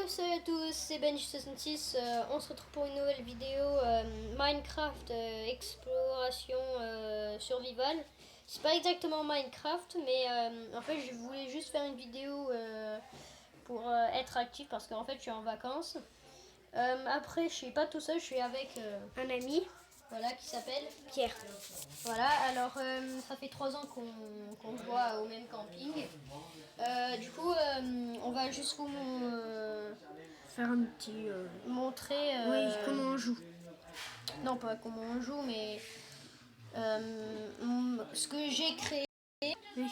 salut à tous, c'est Benji66. On se retrouve pour une nouvelle vidéo Minecraft exploration survival. C'est pas exactement Minecraft, mais en fait je voulais juste faire une vidéo pour être actif parce qu'en fait je suis en vacances. Après je suis pas tout seul, je suis avec un ami, voilà, qui s'appelle Pierre. Voilà, alors ça fait 3 ans qu'on se voit au même camping. Du coup, on va juste vous Faire un petit... montrer. Oui, comment on joue. Non, pas comment on joue, mais ce que j'ai créé. Oui.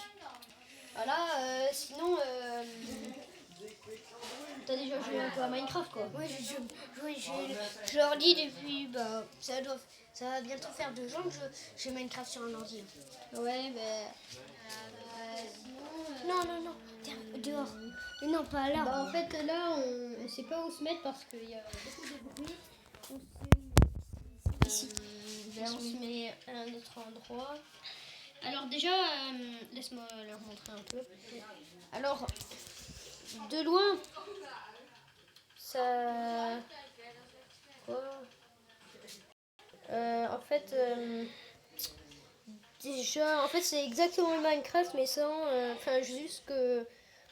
Voilà, sinon, t'as déjà joué un peu à Minecraft, quoi. Oui, je leur dis depuis, ça va bientôt faire 2 ans que je joue Minecraft sur un ordi. Ouais, ben. Non, dehors. Mais non, pas là. Bah, en fait, là, on sait pas où se mettre parce qu'il y a beaucoup de bruit. Ici. On se met à un autre endroit. Alors déjà, laisse-moi leur montrer un peu. Alors, de loin, ça... Quoi En fait, déjà, en fait, c'est exactement Minecraft, mais sans... Enfin, juste que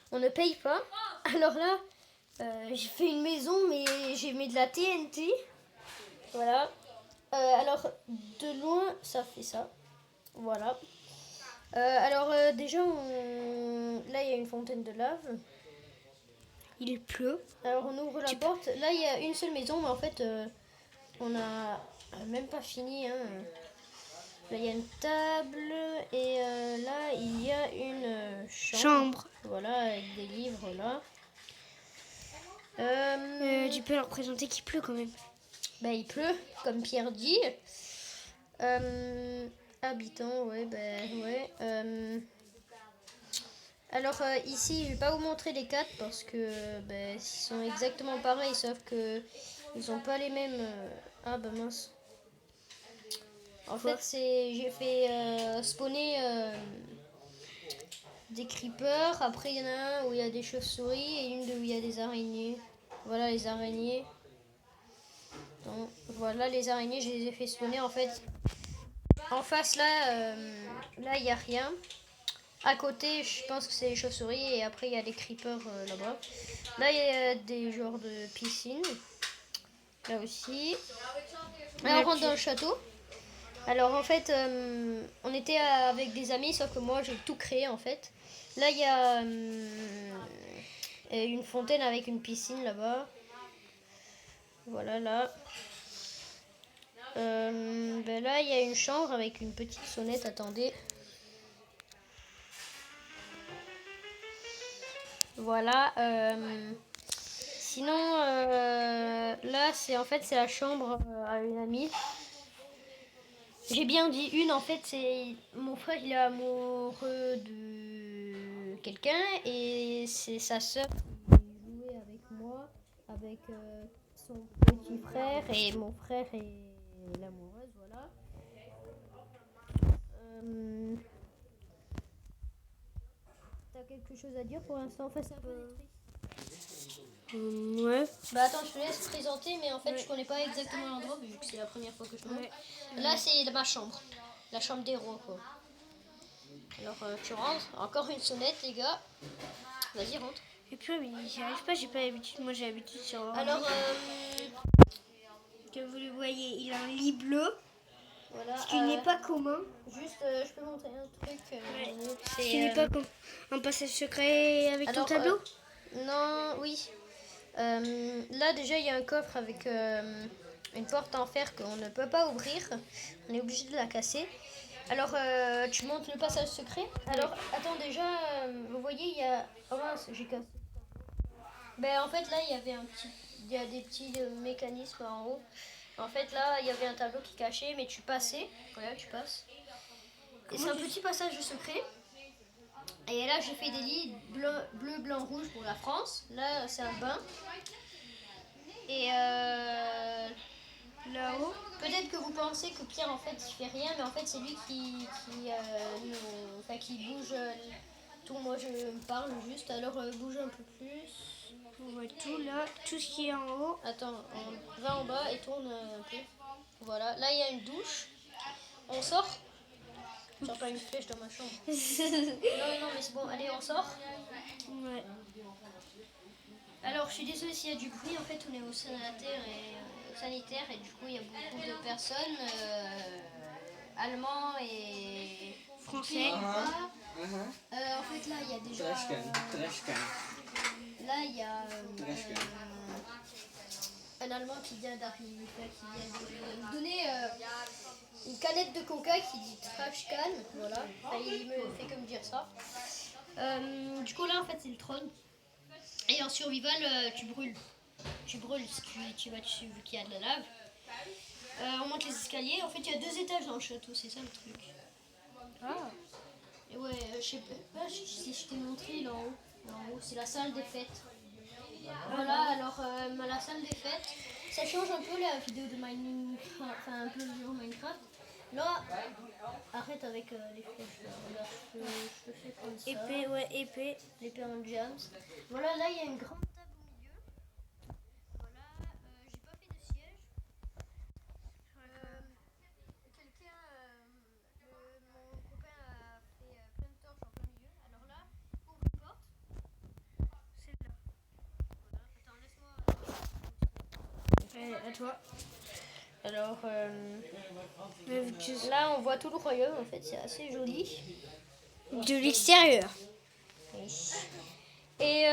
on ne paye pas. Alors là, j'ai fait une maison, mais j'ai mis de la TNT. Voilà. Alors, de loin, ça fait ça. Voilà. Déjà, là, il y a une fontaine de lave. Il pleut. Alors, on ouvre la porte. Là, il y a une seule maison, mais en fait, on a même pas fini. Hein. Là, il y a une table. Et là, il y a une chambre. Voilà, avec des livres, là. Tu peux leur présenter qu'il pleut quand même. Bah, il pleut, comme Pierre dit. Habitants, ouais, ouais. Alors ici, je vais pas vous montrer les 4 parce que ils sont exactement pareils, sauf que ils ont pas les mêmes. Ah bah mince. En fait, j'ai fait spawner des creepers. Après, il y en a un où il y a des chauves-souris et une où il y a des araignées. Voilà les araignées. Donc voilà les araignées, je les ai fait spawner en fait. En face là, là il y a rien. À côté, je pense que c'est les chauves-souris et après il y a les creepers là-bas. Là, il y a des genres de piscines. Là aussi. Là, on rentre dans le château. Alors en fait, on était avec des amis, sauf que moi j'ai tout créé en fait. Là, il y a une fontaine avec une piscine là-bas. Voilà, là. Là, il y a une chambre avec une petite sonnette. Attendez. Voilà. Sinon, là, c'est la chambre à une amie. J'ai bien dit une, en fait, c'est mon frère, il est amoureux de quelqu'un et c'est sa sœur qui jouait avec moi, avec son petit frère et mon frère et l'amoureuse, voilà. T'as quelque chose à dire pour l'instant? Enfin, c'est un peu détruit. Ouais. Bah attends, je te laisse présenter, mais en fait, je connais pas exactement l'endroit vu que c'est la première fois que je monte. Là, c'est ma chambre, la chambre d'héros, quoi. Alors, tu rentres. Encore une sonnette, les gars. Vas-y, rentre. Et puis, mais j'y arrive pas, j'ai pas l'habitude. Moi, j'ai l'habitude sur ordi. Alors, que vous le voyez, il a un lit bleu, voilà. ce qui n'est pas commun. Juste, je peux montrer un truc. Ce qui n'est pas commun. Un passage secret avec ton tableau. Non, oui. Là, déjà, il y a un coffre avec une porte en fer qu'on ne peut pas ouvrir. On est obligé de la casser. Alors, tu montes le passage secret. Alors, attends, déjà, vous voyez, il y a... Oh mince, j'ai cassé. En fait, là, il y a des petits mécanismes en haut. En fait, là, il y avait un tableau qui cachait, mais tu passais. Voilà, tu passes. Et c'est un petit passage secret. Et là, j'ai fait des lits bleu, blanc, rouge pour la France. Là, c'est un bain. Et là-haut, peut-être que vous pensez que Pierre, en fait, il fait rien, mais en fait, c'est lui qui bouge tout. Moi, je parle juste. Alors, bouge un peu plus. On voit tout là, tout ce qui est en haut. Attends, on va en bas et tourne un peu. Voilà, là il y a une douche. On sort. Genre pas une flèche dans ma chambre. Non, mais c'est bon, allez, on sort. Ouais. Alors, je suis désolée s'il y a du bruit. En fait, on est au sanitaire et du coup, il y a beaucoup de personnes allemands et Français. En fait, là, il y a déjà. Là, il y a un Allemand qui vient d'arriver, qui vient de me donner une canette de coca qui dit trash can. Voilà, enfin, il me fait comme dire ça. Du coup, là, en fait, c'est le trône. Et en survival, tu brûles. Tu brûles si tu vas dessus vu qu'il y a de la lave. On monte les escaliers. En fait, il y a 2 étages dans le château, c'est ça le truc. Ah. Et ouais, je sais pas si je t'ai montré là en haut. Là en haut, c'est la salle des fêtes. Voilà, alors la salle des fêtes, ça change un peu la vidéo de Minecraft, enfin un peu le jeu Minecraft. Là, arrête avec les flèches. Là. Regarde, je te fais comme ça. Épée, ouais, épée. L'épée en jams. Voilà, là il y a une grande table au milieu. Voilà, j'ai pas fait de siège. Quelqu'un, mon copain a fait plein de torches en plein milieu. Alors là, ouvre une porte. Celle-là. Voilà, attends, laisse-moi. À toi. Alors De là, on voit tout le royaume en fait, c'est assez joli. l'extérieur. Oui. Et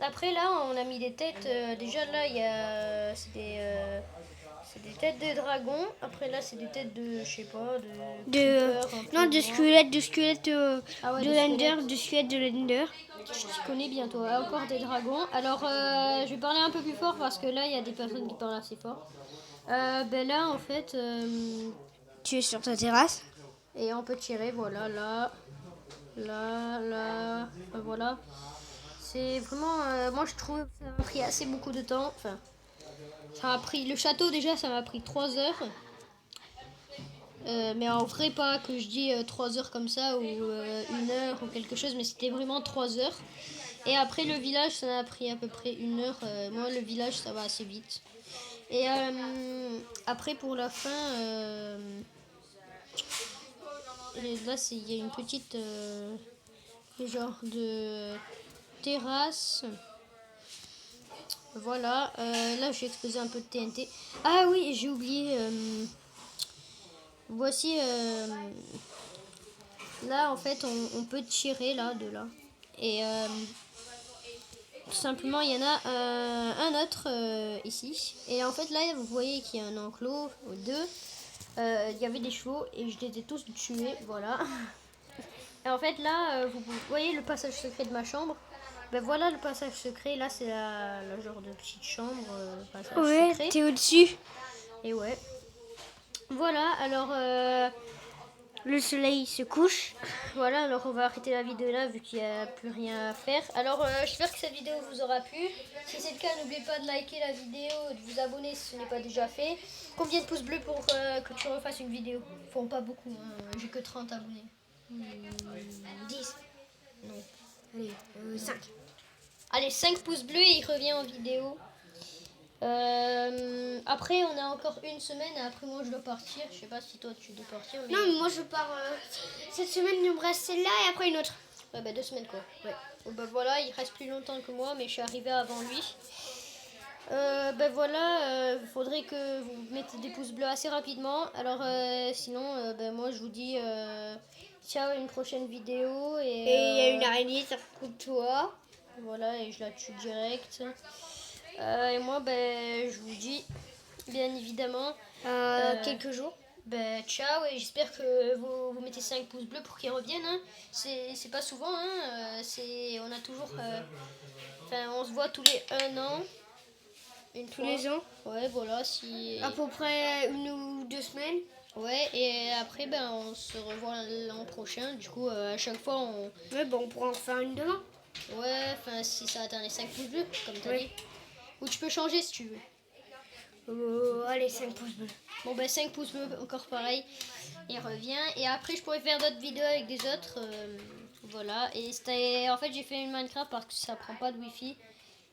après là, on a mis des têtes. Déjà là, il y a c'est des têtes de dragon. Après là, c'est des têtes de je sais pas creeper, un peu Non, de noir. squelette, Ah ouais, de de Lender, squelette. de squelette de Lender. Tu connais bien toi. Encore des dragons. Alors je vais parler un peu plus fort parce que là, il y a des personnes qui parlent assez fort. Ben là, en fait, Tu es sur ta terrasse. et on peut tirer. Voilà, là, là, voilà. C'est vraiment, moi je trouve que ça m'a pris assez beaucoup de temps. Enfin, ça m'a pris le château déjà, ça m'a pris 3 heures. Mais en vrai, pas que je dis 3 heures comme ça ou 1 heure ou quelque chose, mais c'était vraiment 3 heures. Et après le village, ça m'a pris à peu près 1 heure. Moi, le village, ça va assez vite. Et après, pour la fin, et là, il y a une petite genre de terrasse. Voilà, là j'ai exposé un peu de TNT. Ah oui, j'ai oublié. Voici. Là en fait, on peut tirer là, de là. Et tout simplement, il y en a un autre ici. Et en fait, là, vous voyez qu'il y a un enclos ou 2. Il y avait des chevaux et je les ai tous tués. Voilà. Et en fait, là, vous voyez le passage secret de ma chambre. Ben voilà le passage secret. Là, c'est la genre de petite chambre, passage Ouais, secret. t'es au-dessus. Et ouais. Voilà, alors Le soleil se couche. voilà, alors on va arrêter la vidéo là vu qu'il n'y a plus rien à faire. Alors j'espère que cette vidéo vous aura plu. Si c'est le cas, n'oubliez pas de liker la vidéo et de vous abonner si ce n'est pas déjà fait. Combien de pouces bleus pour que tu refasses une vidéo? Faut pas beaucoup, hein. J'ai que 30 abonnés. 10. Non. Allez, 5. Allez, 5 pouces bleus et il revient en vidéo. Après, on a encore une semaine et après, moi je dois partir. Je sais pas si toi tu dois partir. Mais... Non, mais moi je pars. Cette semaine, il me reste celle-là et après une autre. Ouais, bah 2 semaines quoi. Ouais. Bah voilà, il reste plus longtemps que moi, mais je suis arrivée avant lui. Ben voilà, il faudrait que vous mettez des pouces bleus assez rapidement. Alors sinon, ben moi je vous dis ciao à une prochaine vidéo. Et il y a une araignée, ça coupe toi. Voilà, et je la tue direct. Et moi, ben je vous dis bien évidemment Quelques jours. ben ciao et j'espère que vous mettez 5 pouces bleus pour qu'ils reviennent. Hein. C'est pas souvent, hein. On a toujours... Enfin, on se voit tous les 1 an. Tous les ans. Ouais, voilà, si... À peu près 1 ou 2 semaines. Ouais, et après, ben, on se revoit l'an prochain. Du coup, à chaque fois, on... Ouais, bon, on pourra en faire une demain. Ouais, enfin, si ça atteint les 5 pouces bleus, comme t'as Ouais. dit. Ou tu peux changer si tu veux. Allez, 5 pouces bleus. Bon, ben, 5 pouces bleus, encore pareil. Il revient. Et après, je pourrais faire d'autres vidéos avec des autres. Voilà. Et c'était... En fait, j'ai fait une Minecraft parce que ça prend pas de Wi-Fi.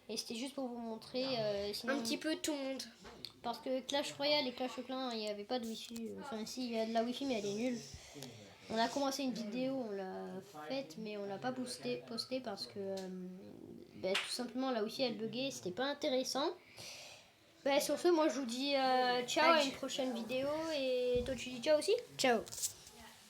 Et c'était juste pour vous montrer. Sinon, Un petit peu tout le monde. parce que Clash Royale et Clash of Clans, il n'y avait pas de wifi. Enfin, si, il y a de la wifi, mais elle est nulle. On a commencé une vidéo, on l'a faite, mais on l'a pas posté parce que tout simplement la wifi elle buguait, c'était pas intéressant. Sur ce, moi je vous dis ciao à une prochaine vidéo et toi tu dis ciao aussi. Ciao.